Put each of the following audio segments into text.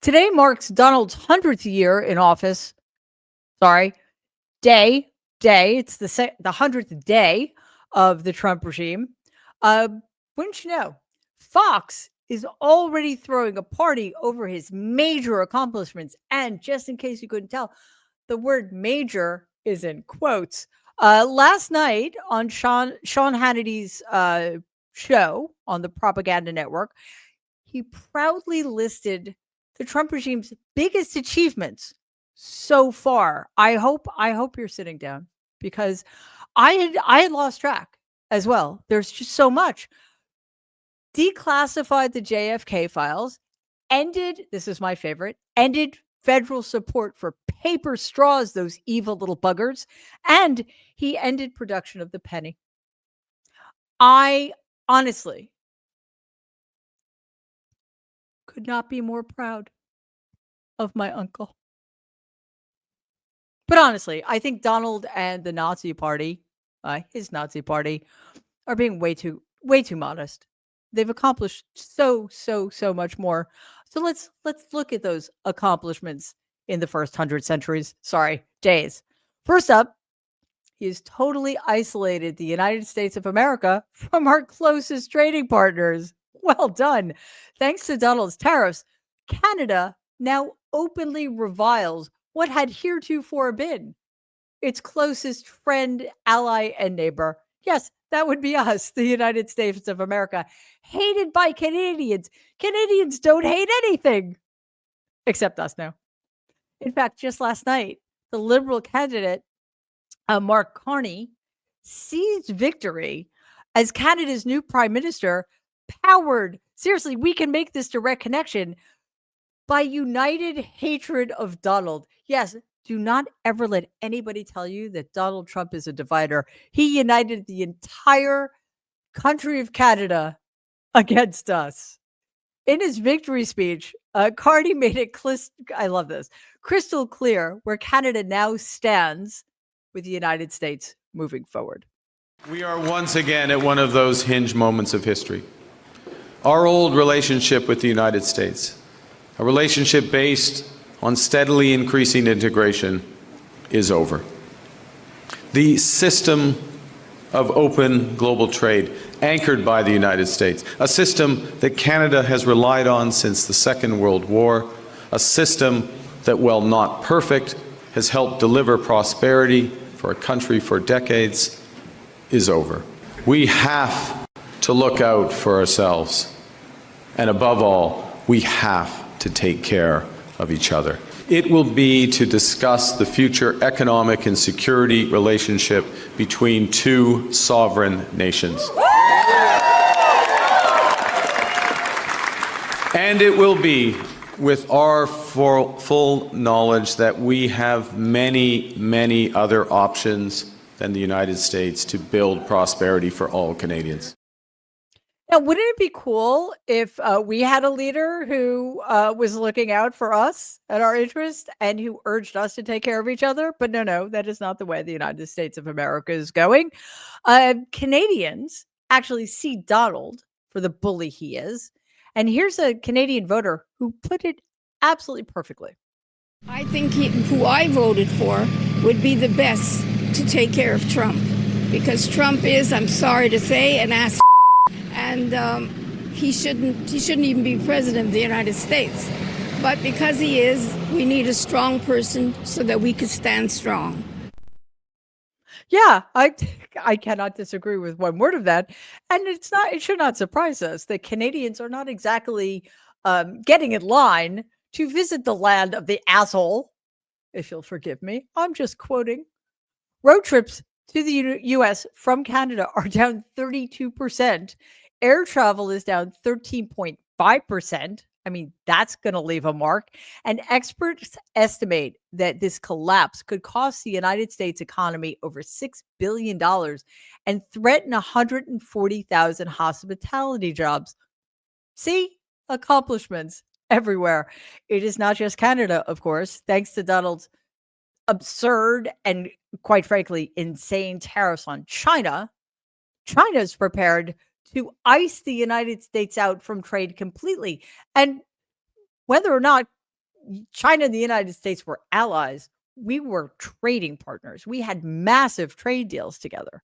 Today marks Donald's 100th year in office. Sorry, day. It's the 100th day of the Trump regime. Uh, wouldn't you know? Fox is already throwing a party over his major accomplishments. And just in case you couldn't tell, the word major is in quotes. Last night on Sean Hannity's show on the Propaganda Network, he proudly listed the Trump regime's biggest achievements so far. I hope you're sitting down because I had lost track as well. There's just so much. Declassified the JFK files, ended, this is my favorite, ended federal support for paper straws, those evil little buggers, and he ended production of the penny. I honestly could not be more proud of my uncle. But honestly, I think Donald and the Nazi party, his Nazi party, are being way too modest. They've accomplished so much more. So let's look at those accomplishments in the first 100 days. First up, he has totally isolated the United States of America from our closest trading partners. Well done. Thanks to Donald's tariffs, Canada now openly reviles what had heretofore been its closest friend, ally, and neighbor. Yes, that would be us, the United States of America, hated by Canadians. Canadians don't hate anything except us now. In fact, just last night, the Liberal candidate, Mark Carney, seized victory as Canada's new prime minister, powered, seriously, we can make this direct connection, by united hatred of Donald. Yes, do not ever let anybody tell you that Donald Trump is a divider. He united the entire country of Canada against us. In his victory speech, Carney made it I love this, crystal clear where Canada now stands with the United States moving forward. We are once again at one of those hinge moments of history. Our old relationship with the United States, a relationship based on steadily increasing integration, is over. The system of open global trade anchored by the United States, a system that Canada has relied on since the Second World War, a system that, while not perfect, has helped deliver prosperity for a country for decades, is over. We have to look out for ourselves, and above all, we have to take care of each other. It will be to discuss the future economic and security relationship between two sovereign nations. And it will be with our full knowledge that we have many other options than the United States to build prosperity for all Canadians. Now, wouldn't it be cool if we had a leader who was looking out for us and our interests and who urged us to take care of each other? But no, that is not the way the United States of America is going. Canadians actually see Donald for the bully he is. And here's a Canadian voter who put it absolutely perfectly. I think who I voted for would be the best to take care of Trump. Because Trump is, I'm sorry to say, an ass. And he shouldn't even be president of the United States. But because he is, we need a strong person so that we could stand strong. Yeah, I cannot disagree with one word of that. And it should not surprise us that Canadians are not exactly getting in line to visit the land of the asshole, if you'll forgive me. I'm just quoting. Road trips to the U.S. from Canada are down 32%. Air travel is down 13.5%. I mean, that's going to leave a mark. And experts estimate that this collapse could cost the United States economy over $6 billion and threaten 140,000 hospitality jobs. See? Accomplishments everywhere. It is not just Canada, of course, thanks to Donald's absurd and, quite frankly, insane tariffs on China. China's prepared to ice the United States out from trade completely. And whether or not China and the United States were allies. We were trading partners. We had massive trade deals together.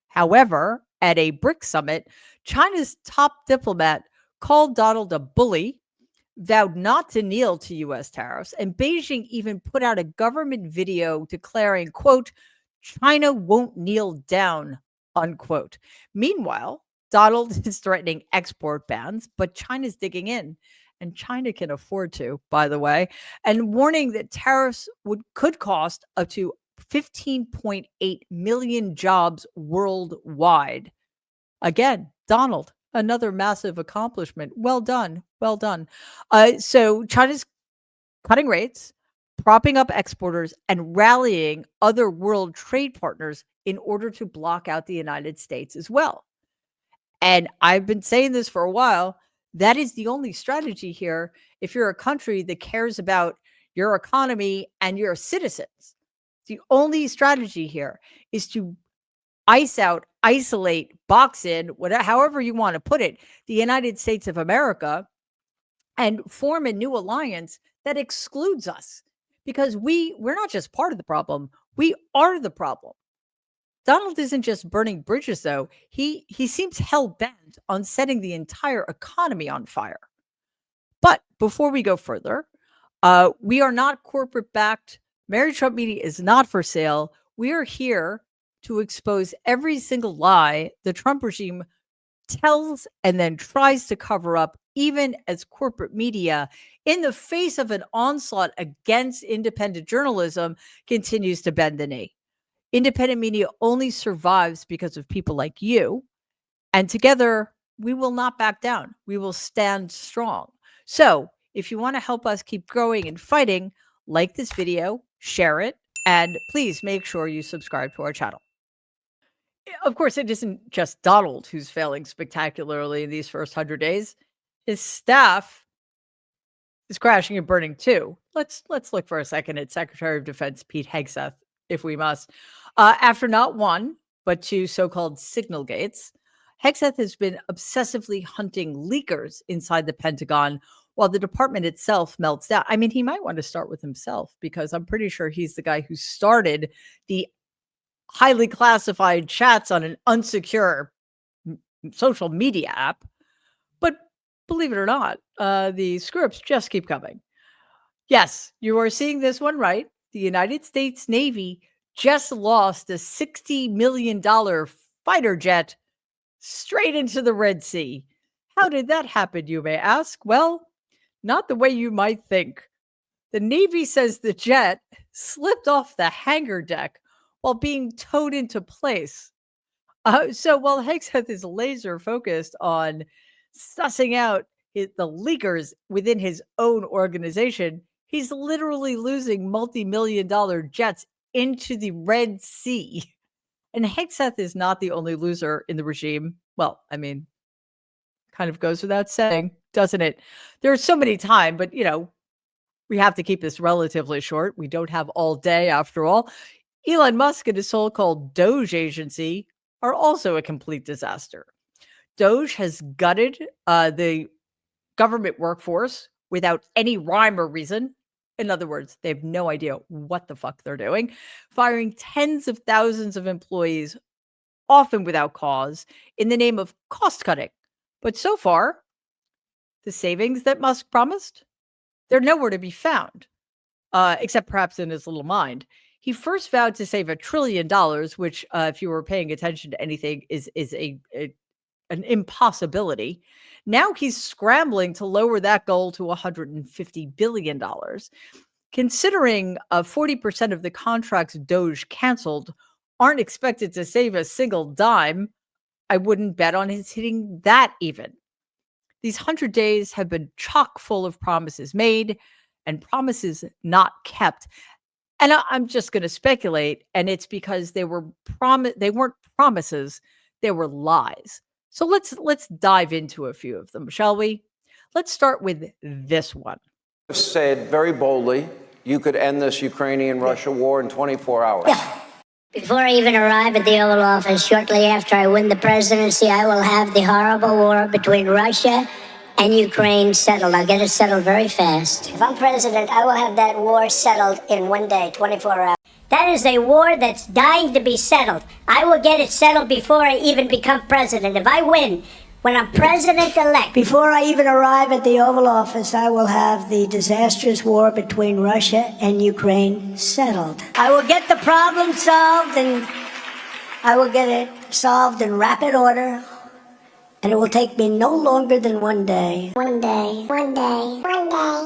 However, at a BRICS summit, China's top diplomat called Donald a bully, vowed not to kneel to U.S. tariffs, and Beijing even put out a government video declaring, quote, China won't kneel down, unquote. Meanwhile, Donald is threatening export bans, but China's digging in. And China can afford to, by the way, and warning that tariffs could cost up to 15.8 million jobs worldwide. Again, Donald, another massive accomplishment. Well done. Well done. So China's cutting rates, propping up exporters, and rallying other world trade partners in order to block out the United States as well. And I've been saying this for a while. That is the only strategy here. If you're a country that cares about your economy and your citizens, the only strategy here is to ice out, isolate, box in, whatever, however you want to put it, the United States of America, and form a new alliance that excludes us, because we're not just part of the problem, we are the problem. Donald isn't just burning bridges, though. He seems hell-bent on setting the entire economy on fire. But before we go further, we are not corporate-backed. Mary Trump Media is not for sale. We are here to expose every single lie the Trump regime tells and then tries to cover up, even as corporate media, in the face of an onslaught against independent journalism, continues to bend the knee. Independent media only survives because of people like you. And together, we will not back down. We will stand strong. So if you want to help us keep growing and fighting, like this video, share it, and please make sure you subscribe to our channel. Of course, it isn't just Donald who's failing spectacularly in these first 100 days. His staff is crashing and burning too. Let's look for a second at Secretary of Defense Pete Hegseth, if we must. After not one, but two so-called signal gates, Hegseth has been obsessively hunting leakers inside the Pentagon while the department itself melts down. I mean, he might want to start with himself, because I'm pretty sure he's the guy who started the highly classified chats on an unsecure social media app. But believe it or not, the scripts just keep coming. Yes, you are seeing this one right. The United States Navy just lost a $60 million fighter jet straight into the Red Sea. How did that happen, you may ask? Well, not the way you might think. The Navy says the jet slipped off the hangar deck while being towed into place. So while Hegseth is laser focused on sussing out the leakers within his own organization, he's literally losing multi-million-dollar jets into the Red Sea. And Hegseth is not the only loser in the regime. Well, I mean, kind of goes without saying, doesn't it? There's so many times, but we have to keep this relatively short. We don't have all day after all. Elon Musk and his so-called DOGE agency are also a complete disaster. DOGE has gutted the government workforce without any rhyme or reason. In other words, they have no idea what the fuck they're doing, firing tens of thousands of employees, often without cause, in the name of cost cutting. But so far, the savings that Musk promised, they're nowhere to be found, except perhaps in his little mind. He first vowed to save $1 trillion, which, if you were paying attention to anything, is an impossibility. Now he's scrambling to lower that goal to $150 billion. Considering 40% of the contracts DOGE canceled aren't expected to save a single dime, I wouldn't bet on his hitting that even. These 100 days have been chock full of promises made and promises not kept. And I'm just going to speculate, and it's because they weren't promises, they were lies. So let's dive into a few of them, shall we? Let's start with this one. Said very boldly, you could end this Ukrainian-Russia war in 24 hours. Before I even arrive at the Oval Office, shortly after I win the presidency, I will have the horrible war between Russia and Ukraine settled. I'll get it settled very fast. If I'm president, I will have that war settled in 1 day, 24 hours. That is a war that's dying to be settled. I will get it settled before I even become president. If I win, when I'm president-elect. Before I even arrive at the Oval Office, I will have the disastrous war between Russia and Ukraine settled. I will get the problem solved, and I will get it solved in rapid order, and it will take me no longer than 1 day. 1 day, 1 day, 1 day.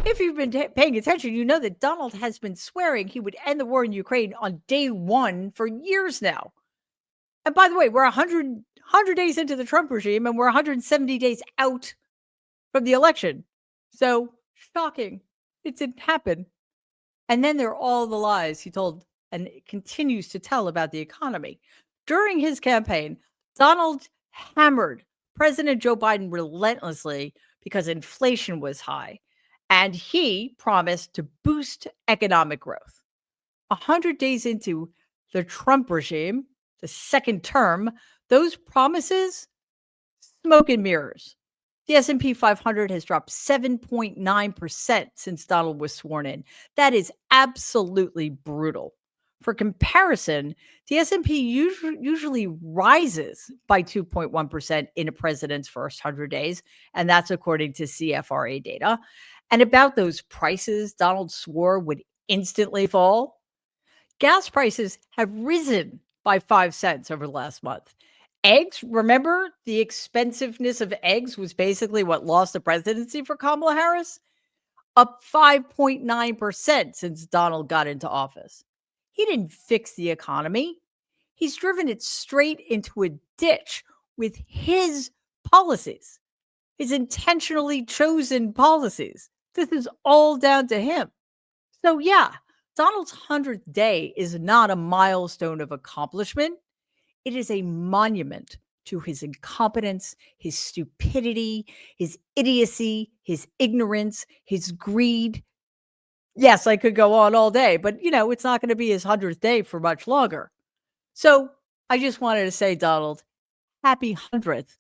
If you've been paying attention, you know that Donald has been swearing he would end the war in Ukraine on day 1 for years now. And by the way, we're 100 days into the Trump regime, and we're 170 days out from the election. So shocking. It didn't happen. And then there are all the lies he told and continues to tell about the economy. During his campaign, Donald hammered President Joe Biden relentlessly because inflation was high. And he promised to boost economic growth. 100 days into the Trump regime, the second term, those promises, smoke and mirrors. The S&P 500 has dropped 7.9% since Donald was sworn in. That is absolutely brutal. For comparison, the S&P usually rises by 2.1% in a president's first 100 days, and that's according to CFRA data. And about those prices Donald swore would instantly fall, gas prices have risen by 5 cents over the last month. Eggs, remember the expensiveness of eggs was basically what lost the presidency for Kamala Harris? Up 5.9% since Donald got into office. He didn't fix the economy. He's driven it straight into a ditch with his policies, his intentionally chosen policies. This is all down to him. So yeah, Donald's 100th day is not a milestone of accomplishment. It is a monument to his incompetence, his stupidity, his idiocy, his ignorance, his greed. Yes, I could go on all day, but it's not going to be his 100th day for much longer. So I just wanted to say, Donald, happy 100th.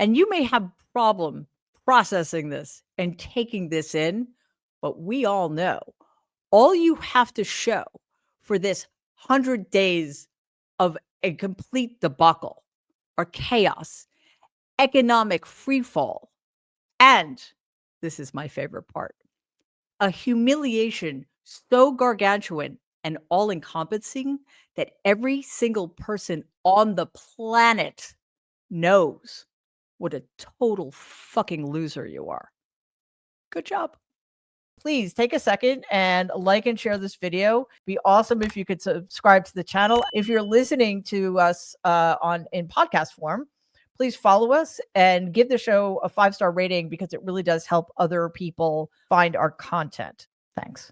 And you may have a problem processing this and taking this in, but we all know all you have to show for this 100 days of a complete debacle or chaos, economic freefall, and this is my favorite part, a humiliation so gargantuan and all-encompassing that every single person on the planet knows what a total fucking loser you are. Good job. Please take a second and like and share this video. Be awesome if you could subscribe to the channel. If you're listening to us in podcast form, please follow us and give the show a 5-star rating because it really does help other people find our content. Thanks.